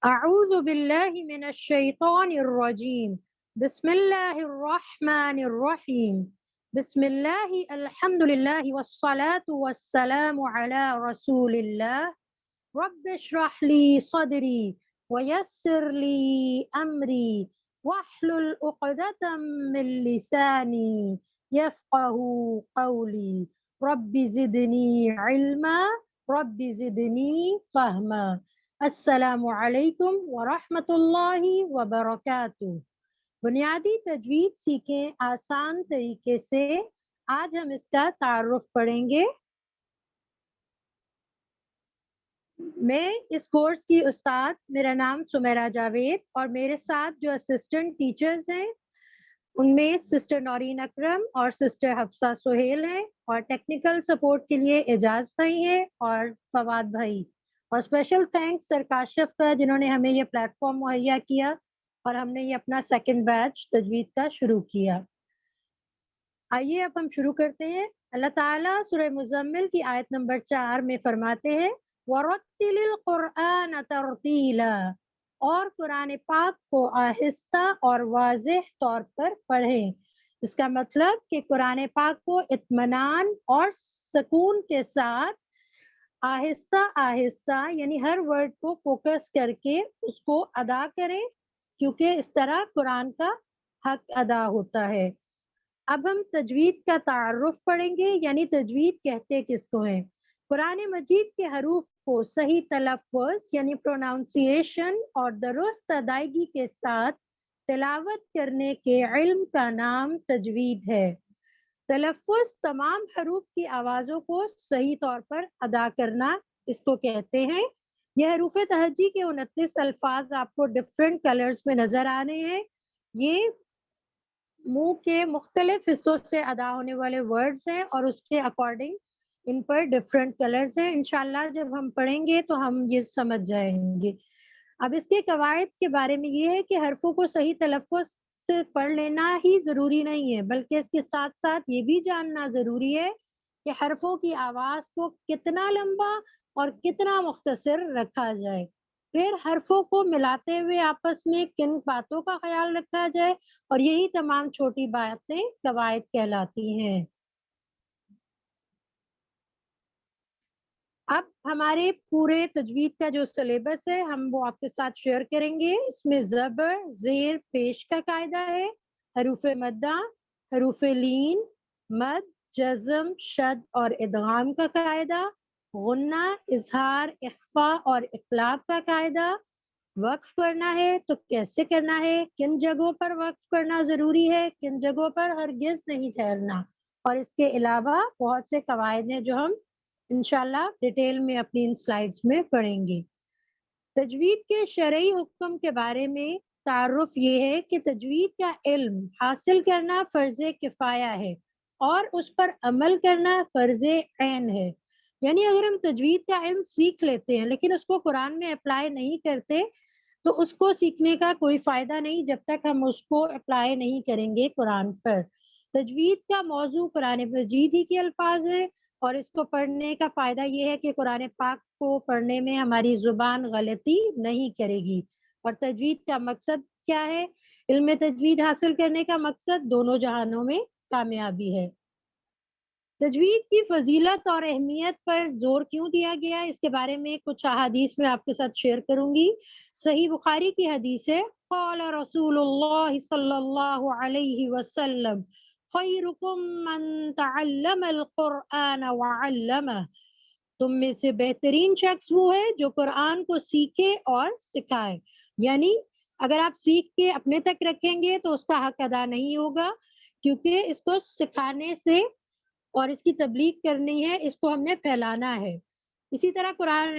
اعوذ باللہ من الشیطان الرجیم بسم اللہ الرحمن الرحیم بسم اللہ الحمد للہ والصلاة والسلام علی رسول اللہ رب اشرح لی صدری ویسر لی امری واحلل عقدۃ من لسانی یفقهوا قولی رب زدنی علما رب زدنی فہما۔ السلام علیکم ورحمۃ اللہ وبرکاتہ۔ بنیادی تجوید سیکھیں آسان طریقے سے، آج ہم اس کا تعارف پڑھیں گے۔ میں اس کورس کی استاد، میرا نام سمیرہ جاوید، اور میرے ساتھ جو اسسٹنٹ ٹیچرز ہیں ان میں سسٹر نورین اکرم اور سسٹر حفصہ سہیل ہیں، اور ٹیکنیکل سپورٹ کے لیے اعجاز بھائی ہیں اور فواد بھائی۔ اور اسپیشل تھینکس سر کاشف کا، جنہوں نے ہمیں یہ پلیٹ فارم مہیا کیا اور ہم نے یہ اپنا سیکنڈ بیچ تجوید کا شروع کیا۔ آئیے اب ہم شروع کرتے ہیں۔ اللہ تعالیٰ سورہ مزمل کی آیت نمبر 4 میں فرماتے ہیں وَرَتِّلِ الْقُرْآنَ تَرْتِيلًا، اور قرآن پاک کو آہستہ اور واضح طور پر پڑھیں۔ اس کا مطلب کہ قرآن پاک کو اطمینان اور سکون کے ساتھ آہستہ آہستہ، یعنی ہر ورڈ کو فوکس کر کے اس کو ادا کریں، کیونکہ اس طرح قرآن کا حق ادا ہوتا ہے۔ اب ہم تجوید کا تعارف پڑھیں گے، یعنی تجوید کہتے کس کو ہیں۔ قرآن مجید کے حروف کو صحیح تلفظ یعنی پروناؤنسیشن اور درست ادائیگی کے ساتھ تلاوت کرنے کے علم کا نام تجوید ہے۔ تلفظ تمام حروف کی آوازوں کو صحیح طور پر ادا کرنا، اس کو کہتے ہیں۔ یہ حروف تہجی کے 29 الفاظ آپ کو ڈفرینٹ کلرز میں نظر آ رہے ہیں۔ یہ منہ کے مختلف حصوں سے ادا ہونے والے ورڈز ہیں اور اس کے اکارڈنگ ان پر ڈفرینٹ کلرز ہیں۔ انشاءاللہ جب ہم پڑھیں گے تو ہم یہ سمجھ جائیں گے۔ اب اس کے قواعد کے بارے میں یہ ہے کہ حرفوں کو صحیح تلفظ سے پڑھ لینا ہی ضروری نہیں ہے، بلکہ اس کے ساتھ ساتھ یہ بھی جاننا ضروری ہے کہ حرفوں کی آواز کو کتنا لمبا اور کتنا مختصر رکھا جائے، پھر حرفوں کو ملاتے ہوئے آپس میں کن باتوں کا خیال رکھا جائے، اور یہی تمام چھوٹی باتیں قواعد کہلاتی ہیں۔ اب ہمارے پورے تجوید کا جو سلیبس ہے ہم وہ آپ کے ساتھ شیئر کریں گے۔ اس میں زبر، زیر، پیش کا قاعدہ ہے، حروف مدہ، حروف لین، مد، جزم، شد اور ادغام کا قاعدہ، غنہ، اظہار، اخفاء اور اقلاب کا قاعدہ، وقف کرنا ہے تو کیسے کرنا ہے، کن جگہوں پر وقف کرنا ضروری ہے، کن جگہوں پر ہرگز نہیں ٹھہرنا، اور اس کے علاوہ بہت سے قواعد ہیں جو ہم انشاءاللہ ڈیٹیل میں اپنی ان سلائیڈز میں پڑھیں گے۔ تجوید کے شرعی حکم کے بارے میں تعارف یہ ہے کہ تجوید کا علم حاصل کرنا فرض کفایہ ہے اور اس پر عمل کرنا فرض عین ہے۔ یعنی اگر ہم تجوید کا علم سیکھ لیتے ہیں لیکن اس کو قرآن میں اپلائی نہیں کرتے تو اس کو سیکھنے کا کوئی فائدہ نہیں جب تک ہم اس کو اپلائی نہیں کریں گے قرآن پر۔ تجوید کا موضوع قرآن مجید ہی کے الفاظ ہیں، اور اس کو پڑھنے کا فائدہ یہ ہے کہ قرآن پاک کو پڑھنے میں ہماری زبان غلطی نہیں کرے گی۔ اور تجوید کا مقصد کیا ہے؟ علم تجوید حاصل کرنے کا مقصد دونوں جہانوں میں کامیابی ہے۔ تجوید کی فضیلت اور اہمیت پر زور کیوں دیا گیا ہے، اس کے بارے میں کچھ احادیث میں آپ کے ساتھ شیئر کروں گی۔ صحیح بخاری کی حدیث ہے، قال رسول اللہ صلی اللہ علیہ وسلم خیرکم من تعلم القرآن وعلمہ، تم میں سے بہترین شخص وہ ہے جو قرآن کو سیکھے اور سکھائے۔ یعنی اگر آپ سیکھ کے اپنے تک رکھیں گے تو اس کا حق ادا نہیں ہوگا، کیونکہ اس کو سکھانے سے اور اس کی تبلیغ کرنی ہے، اس کو ہم نے پھیلانا ہے۔ اسی طرح قرآن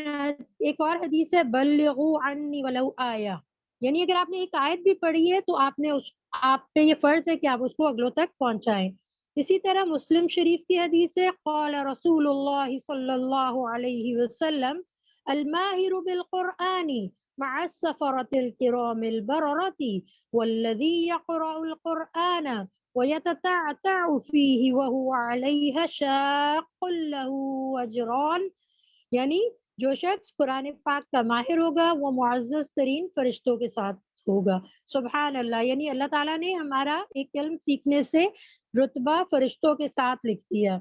ایک اور حدیث ہے بلغوا عنی ولو آیہ، یعنی اگر آپ نے ایک آیت بھی پڑھی ہے تو آپ پہ یہ فرض ہے کہ آپ اس کو اگلوں تک پہنچائیں۔ اسی طرح مسلم شریف کی حدیث ہے قال رسول اللہ صلی اللہ علیہ وسلم الماہر بالقرآن مع السفرة الكرام البررة والذي يقرأ القرآن وَيَتَتَعْتَعُ فِيهِ وَهُوَ عَلَيْهَا شَاقٌّ لَهُ أَجْرَانِ، یعنی جو شخص قرآن پاک کا ماہر ہوگا وہ معزز ترین فرشتوں کے ساتھ ہوگا. سبحان اللہ، یعنی اللہ تعالیٰ نے ہمارا ایک علم سیکھنے سے رتبہ فرشتوں کے ساتھ لکھ دیا.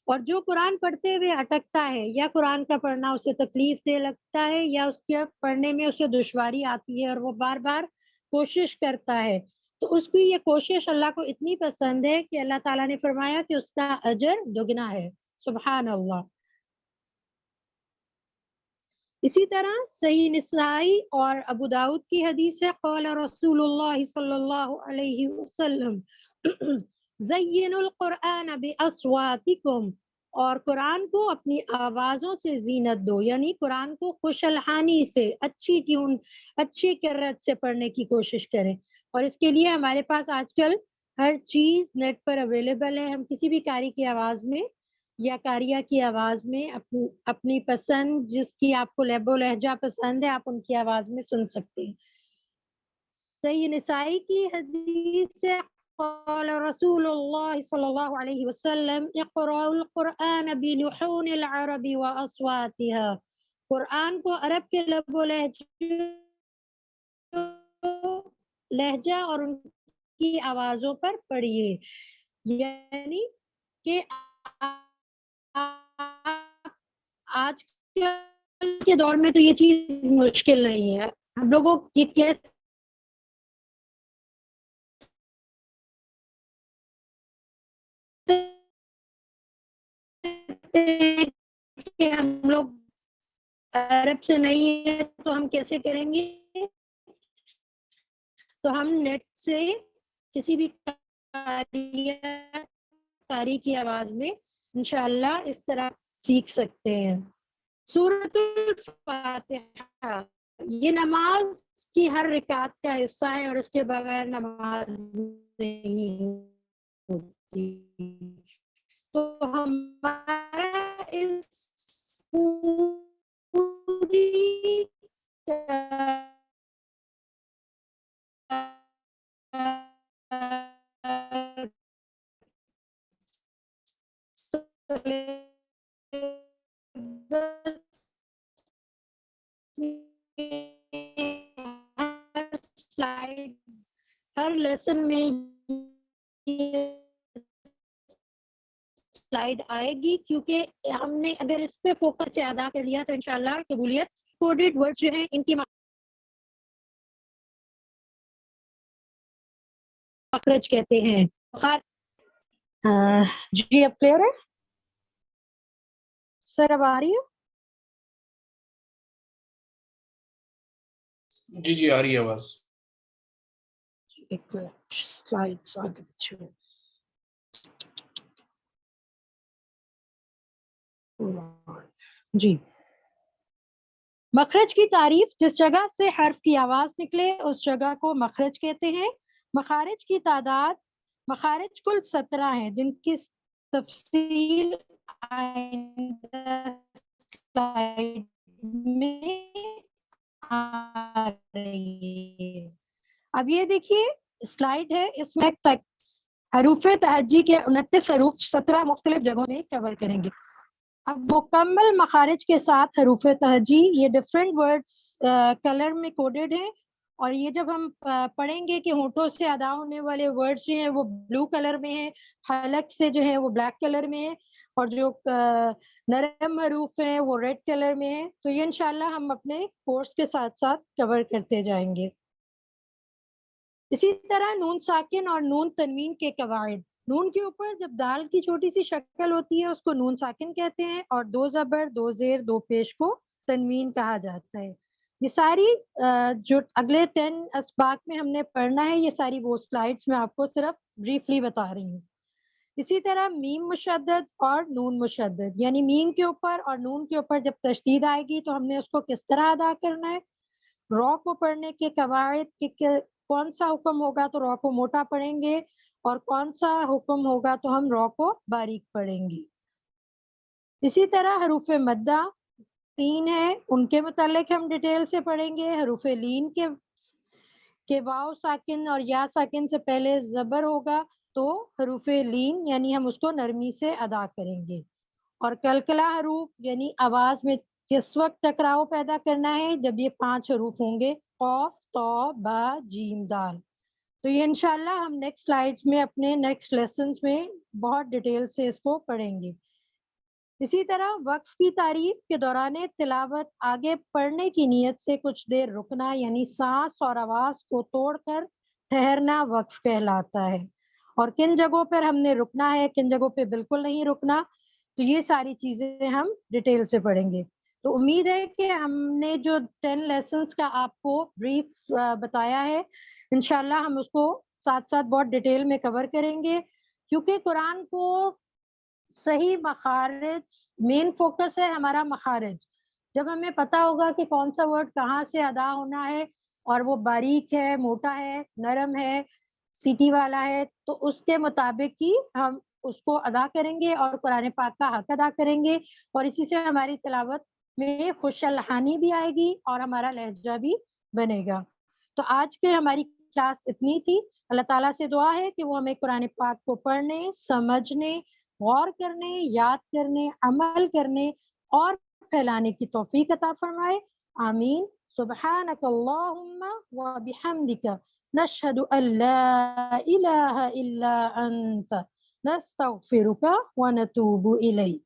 اور جو قرآن پڑھتے ہوئے اٹکتا ہے یا قرآن کا پڑھنا اسے تکلیف دہ لگتا ہے یا اس کے پڑھنے میں اسے دشواری آتی ہے اور وہ بار بار کوشش کرتا ہے، تو اس کی یہ کوشش اللہ کو اتنی پسند ہے کہ اللہ تعالیٰ نے فرمایا کہ اس کا اجر دگنا ہے. سبحان اللہ. اسی طرح صحیح نسائی اور ابو داؤد کی حدیث ہے، قال رسول اللہ صلی اللہ علیہ وسلم زین القرآن باصواتکم، اور قرآن کو اپنی آوازوں سے زینت دو، یعنی قرآن کو خوش الحانی سے، اچھی ٹیون، اچھی کرت سے پڑھنے کی کوشش کریں. اور اس کے لیے ہمارے پاس آج کل ہر چیز نیٹ پر اویلیبل ہے. ہم کسی بھی قاری کی آواز میں یا قاریہ کی آواز میں اپنی پسند، جس کی آپ کو لہب و لہجہ پسند ہے، آپ ان کی آواز میں سن سکتے ہیں. صحیح نسائی کی حدیث سے، قال رسول اللہ صلی اللہ علیہ وسلم اقرأوا القرآن بلحون العرب واصواتها، قرآن کو عرب کے لہب و لہجہ اور ان کی آوازوں پر پڑھیے. یعنی کہ آج کے دور میں تو یہ چیز مشکل نہیں ہے. ہم لوگوں کی کیسے کہ ہم لوگ عرب سے نہیں ہے تو ہم کیسے کریں گے؟ تو ہم نیٹ سے کسی بھی قاری کی آواز میں انشاءاللہ اس طرح سیکھ سکتے ہیں. سورۃ الفاتحہ یہ نماز کی ہر رکعت کا حصہ ہے اور اس کے بغیر نماز نہیں ہوتی. تو ہمارا اس پوری ہر لیسن میں سلائیڈ آئے گی، کیونکہ ہم نے اگر اس پہ فوکس سے ادا کر لیا تو انشاءاللہ قبولیت. کوڈڈ ورڈ جو ہیں ان کی مخرج کہتے ہیں. جی اب کلیئر ہے سر؟ اب آ رہی ہے؟ جی جی آ رہی ہے آواز. ایک سلائیڈز آگے پیچھے جی. مخرج کی تعریف، جس جگہ سے حرف کی آواز نکلے اس جگہ کو مخرج کہتے ہیں. مخارج کی تعداد، مخارج کل 17 ہیں جن کی تفصیل میں آ رہی ہے. اب یہ دیکھیے سلائیڈ ہے، اس میں تک حروف تہجی کے 29 حروف 17 مختلف جگہوں میں کور کریں گے. اب مکمل مخارج کے ساتھ حروف تہجی، یہ ڈفرینٹ ورڈز کلر میں کوڈڈ ہیں، اور یہ جب ہم پڑھیں گے کہ ہونٹوں سے ادا ہونے والے ورڈز جو ہیں وہ بلو کلر میں ہیں، حلق سے جو ہے وہ بلیک کلر میں ہیں، اور جو نرم حروف ہیں وہ ریڈ کلر میں ہیں. تو یہ انشاءاللہ ہم اپنے کورس کے ساتھ ساتھ کور کرتے جائیں گے. اسی طرح نون ساکن اور نون تنوین کے قواعد. نون کے اوپر جب دال کی چھوٹی سی شکل ہوتی ہے اس کو نون ساکن کہتے ہیں، اور 2 زبر 2 زیر 2 پیش کو تنوین کہا جاتا ہے. یہ ساری جو اگلے 10 اسباق میں ہم نے پڑھنا ہے، یہ ساری وہ سلائیڈز میں آپ کو صرف بریفلی بتا رہی ہوں. اسی طرح میم مشدد اور نون مشدد، یعنی میم کے اوپر اور نون کے اوپر جب تشدید آئے گی تو ہم نے اس کو کس طرح ادا کرنا ہے. را کو پڑھنے کے قواعد، کون سا حکم ہوگا تو را کو موٹا پڑھیں گے اور کون سا حکم ہوگا تو ہم را کو باریک پڑھیں گے. اسی طرح حروف مدہ 3 ہیں، ان کے متعلق ہم ڈیٹیل سے پڑھیں گے. حروف لین کے واو ساکن اور یا ساکن سے پہلے زبر ہوگا تو حروف لین یعنی ہم اس کو نرمی سے ادا کریں گے. اور کلکلا حروف یعنی آواز میں کس وقت ٹکراؤ پیدا کرنا ہے؟ جب یہ 5 حروف ہوں گے، قاف، طا، با، جیم، دال. تو یہ انشاءاللہ ہم نیکسٹ سلائیڈز میں اپنے نیکسٹ لیسنز میں بہت ڈیٹیل سے اس کو پڑھیں گے. اسی طرح وقف کی تعریف کے دوران تلاوت آگے پڑھنے کی نیت سے کچھ دیر رکنا یعنی سانس اور آواز کو توڑ کر ٹھہرنا وقف کہلاتا ہے. اور کن جگہوں پر ہم نے رکنا ہے، کن جگہوں پہ بالکل نہیں رکنا، تو یہ ساری چیزیں ہم ڈیٹیل سے پڑھیں گے. تو امید ہے کہ ہم نے جو 10 لیسنز کا آپ کو بریف بتایا ہے، انشاءاللہ ہم اس کو ساتھ ساتھ بہت ڈیٹیل میں کور کریں گے، کیونکہ قرآن کو صحیح مخارج مین فوکس ہے ہمارا مخارج. جب ہمیں پتہ ہوگا کہ کون سا ورڈ کہاں سے ادا ہونا ہے اور وہ باریک ہے، موٹا ہے، نرم ہے، سیٹی والا ہے، تو اس کے مطابق ہی ہم اس کو ادا کریں گے اور قرآن پاک کا حق ادا کریں گے، اور اسی سے ہماری تلاوت میں خوش الحانی بھی آئے گی اور ہمارا لہجہ بھی بنے گا. تو آج کے ہماری کلاس اتنی تھی. اللہ تعالیٰ سے دعا ہے کہ وہ ہمیں قرآن پاک کو پڑھنے، سمجھنے، غور کرنے، یاد کرنے، عمل کرنے اور پھیلانے کی توفیق عطا فرمائے. آمین. سبحانک اللہم و بحمدک نشہد ان لا الہ الا انت نستغفرک و نتوب الیک.